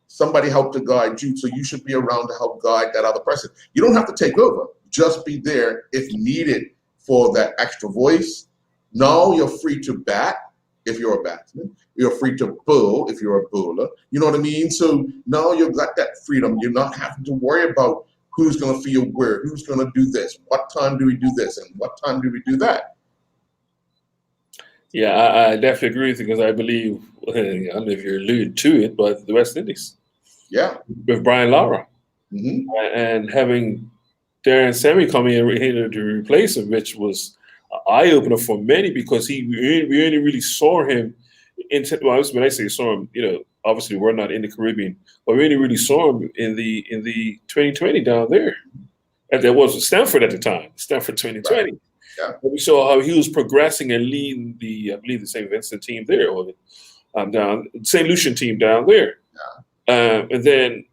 somebody helped to guide you, so you should be around to help guide that other person. You don't have to take over, just be there if needed for that extra voice. Now you're free to bat if you're a batsman. You're free to bowl if you're a bowler. You know what I mean? So now you've got that freedom. You're not having to worry about who's going to field where, who's going to do this, what time do we do this, and what time do we do that. Yeah, I definitely agree with you, because I believe, I don't know if you're alluded to it, but the West Indies. Yeah. With Brian Lara. Mm-hmm. And having Darren Sammy come in to replace him, which was an eye-opener for many, because we only really saw him, when I say saw him, obviously we're not in the Caribbean, but we only really saw him in the 2020 down there. And there was Stanford at the time, Stanford 2020. Right. Yeah. And we saw how he was progressing and leading I believe the St. Vincent team there, or the St. Lucian team down there. Yeah. And then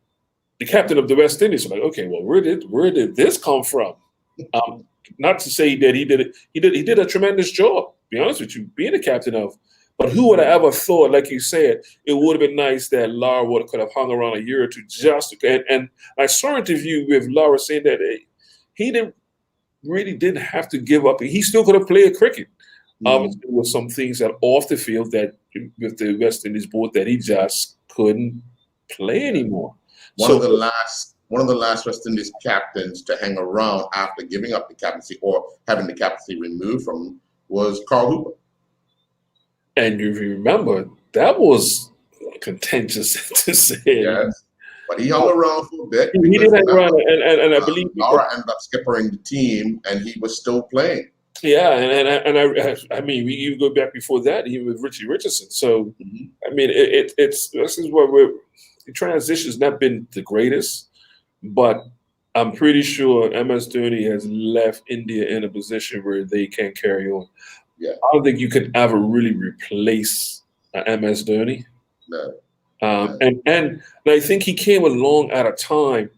the captain of the West Indies was like, okay, well, where did this come from? Not to say that he did a tremendous job, to be honest with you, being a captain of. But who would have ever thought, like you said, it would have been nice that Lara could have hung around a year or two and I saw an interview with Lara saying that he didn't have to give up. He still could have played cricket. Mm-hmm. Obviously, there were some things that off the field that with the West Indies board that he just couldn't play anymore. One of the last West Indies captains to hang around after giving up the captaincy or having the captaincy removed from him was Carl Hooper. And you remember, that was contentious to say. Yes. But he hung around for a bit. He did hang around, and I believe Lara ended up skippering the team, and he was still playing. Yeah, and I mean, we even go back before that, even with Richie Richardson. So, Mm-hmm. I mean, this is where the transition's not been the greatest, but I'm pretty sure MS Dhoni has left India in a position where they can carry on. Yeah. I don't think you could ever really replace MS Dhoni. No. And I think he came along at a time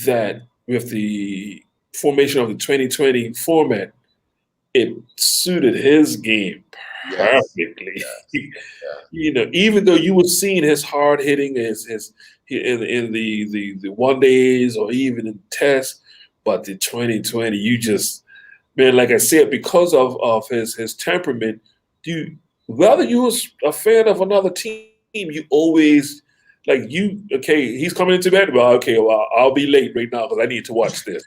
that with the formation of the 2020 format, it suited his game Yes. perfectly. Yeah. You know, even though you were seeing his hard hitting, his in the one days or even in tests, but the 2020, you just man, like I said, because of his temperament, you whether you was a fan of another team, you always like you. Okay, he's coming into bed. Well, okay, well I'll be late right now because I need to watch this.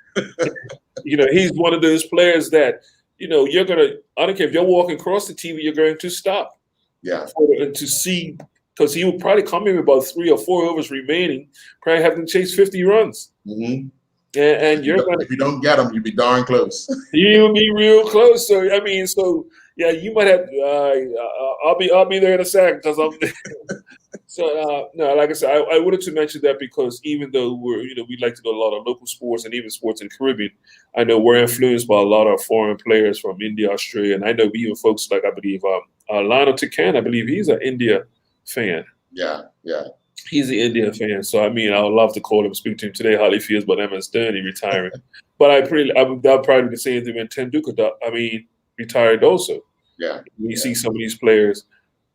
You know, he's one of those players that you're gonna. I don't care if you're walking across the TV, you're going to stop Yeah. to see because he would probably come in with about 3 or 4 overs remaining, probably having to chase 50 runs, Mm-hmm. and you're gonna. If you don't get them, you'll be darn close. You'll be real close. So I mean, yeah, you might have. I'll be there in a second because I'm. So no, like I said, I wanted to mention that because even though we like to do a lot of local sports and even sports in the Caribbean, I know we're influenced by a lot of foreign players from India, Australia, and I know even folks like I believe Lionel Tican. I believe he's an India fan. Yeah. He's an India fan, so I mean, I would love to call him, speak to him today, how he feels about MS Dhoni retiring. But I'll probably be the same thing when Tenduka, retired also. Yeah. We see some of these players.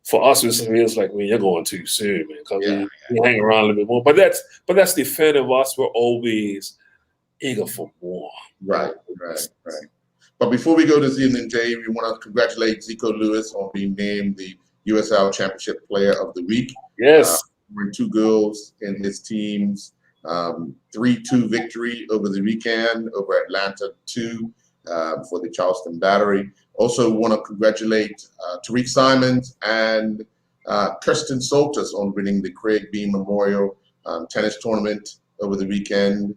For us, it feels like, man, you're going too soon, man, because we hang around a little bit more. But that's the fan of us. We're always eager for more. Right. But before we go this evening, Jay, we want to congratulate Zico Lewis on being named the USL Championship Player of the Week. Yes. Scoring 2 goals in his team's 3-2 victory over the weekend over Atlanta 2 for the Charleston Battery. Also want to congratulate Tariq Simons and Kirsten Soltis on winning the Craig Bean Memorial Tennis Tournament over the weekend.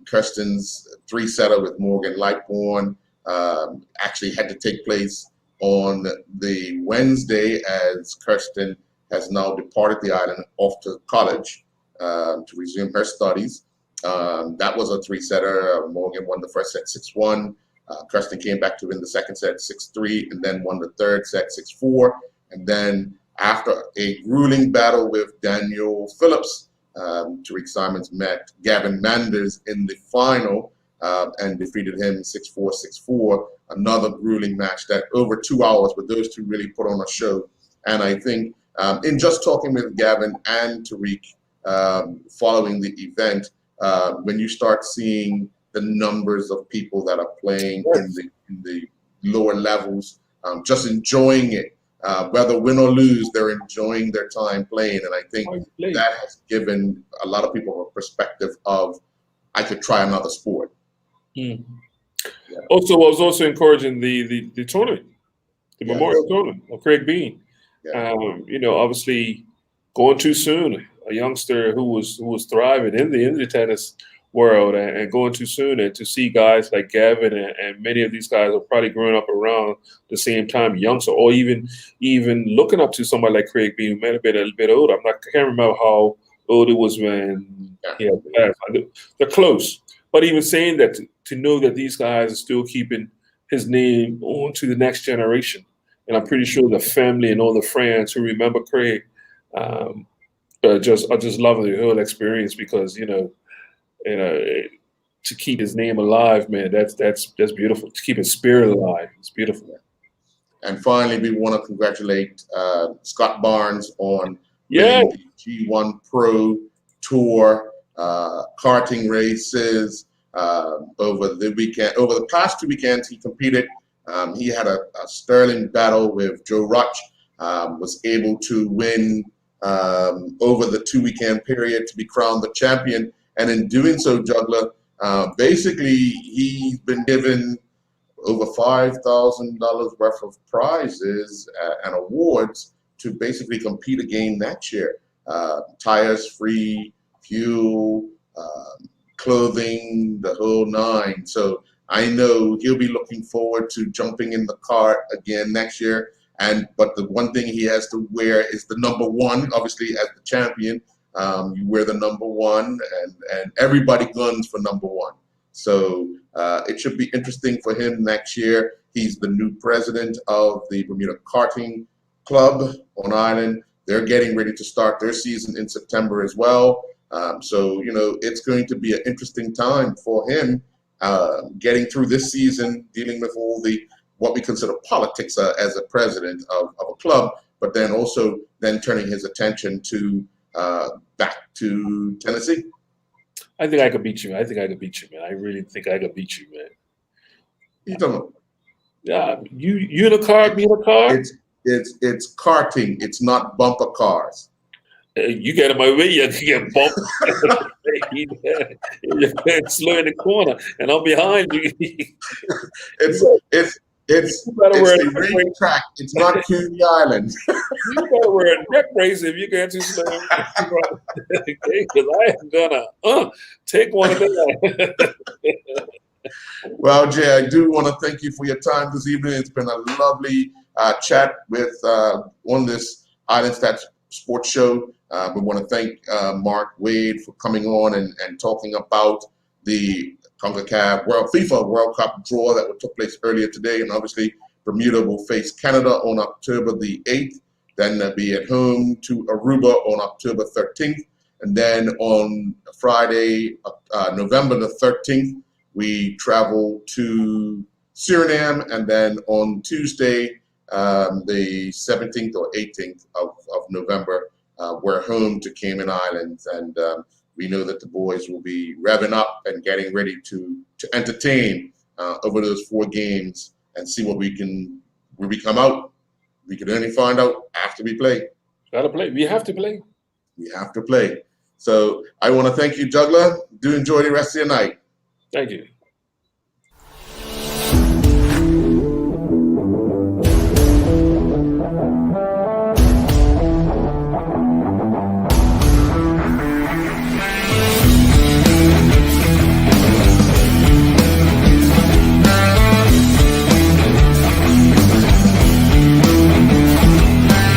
Kirsten's 3-setter with Morgan Lightbourne actually had to take place on the Wednesday as Kirsten has now departed the island off to college to resume her studies. That was a 3-setter. Morgan won the first set 6-1. Kirsten came back to win the second set 6-3 and then won the third set 6-4. And then after a grueling battle with Daniel Phillips, Tariq Simons met Gavin Manders in the final and defeated him 6-4, 6-4. Another grueling match that over 2 hours, but those two really put on a show. And I think in just talking with Gavin and Tariq following the event, when you start seeing the numbers of people that are playing in the lower levels, just enjoying it, whether win or lose, they're enjoying their time playing. And I think that has given a lot of people a perspective of, I could try another sport. Yeah. Also, I was also encouraging the tournament, the Memorial Tournament of Craig Bean. Yeah. Obviously going too soon, a youngster who was thriving in the tennis world and going too soon, and to see guys like Gavin and many of these guys are probably growing up around the same time, youngster, or even looking up to somebody like Craig Bean, who might have been a little bit older. I can't remember how old it was when he had passed. They're close. But even saying that, to know that these guys are still keeping his name on to the next generation. And I'm pretty sure the family and all the friends who remember Craig are just loving the whole experience because, to keep his name alive, man, that's beautiful. To keep his spirit alive, it's beautiful. And finally, we want to congratulate Scott Barnes on winning the G1 Pro Tour karting races over the weekend. Over the past 2 weekends, he competed. He had a sterling battle with Joe Rutch. Was able to win over the 2-weekend period to be crowned the champion. And in doing so, Juggler, basically he's been given over $5,000 worth of prizes and awards to basically compete again next year. Tires free, fuel, clothing, the whole 9. So I know he'll be looking forward to jumping in the cart again next year. But the one thing he has to wear is the number 1, obviously as the champion. You wear the number 1, and everybody guns for number 1. So it should be interesting for him next year. He's the new president of the Bermuda Karting Club on island. They're getting ready to start their season in September as well. So it's going to be an interesting time for him getting through this season, dealing with all the what we consider politics as a president of a club, but then also then turning his attention to back to Tennessee? I think I could beat you. I think I could beat you, man. I really think I could beat you, man. You don't know. Yeah, you in a car, me in a car. It's karting. It's not bumper cars. You get in my way, you get bumped. You're slow in the corner, and I'm behind you. It's You better wear a racetrack. It's not Cooney Island. You better wear a neck brace if you get too slow. Because I am gonna take one of them. Well, Jay, I do want to thank you for your time this evening. It's been a lovely chat with on this Island Stats Sports Show. We want to thank Mark Wade for coming on and talking about the CONCACAF FIFA World Cup draw that took place earlier today. And obviously, Bermuda will face Canada on October the 8th. Then they'll be at home to Aruba on October 13th. And then on Friday, November the 13th, we travel to Suriname. And then on Tuesday, the 17th or 18th of November, we're home to Cayman Islands. And we know that the boys will be revving up and getting ready to entertain over those 4 games and see where we come out. We can only find out after we play. Gotta play. We have to play. We have to play. So I want to thank you, Juggler. Do enjoy the rest of your night. Thank you.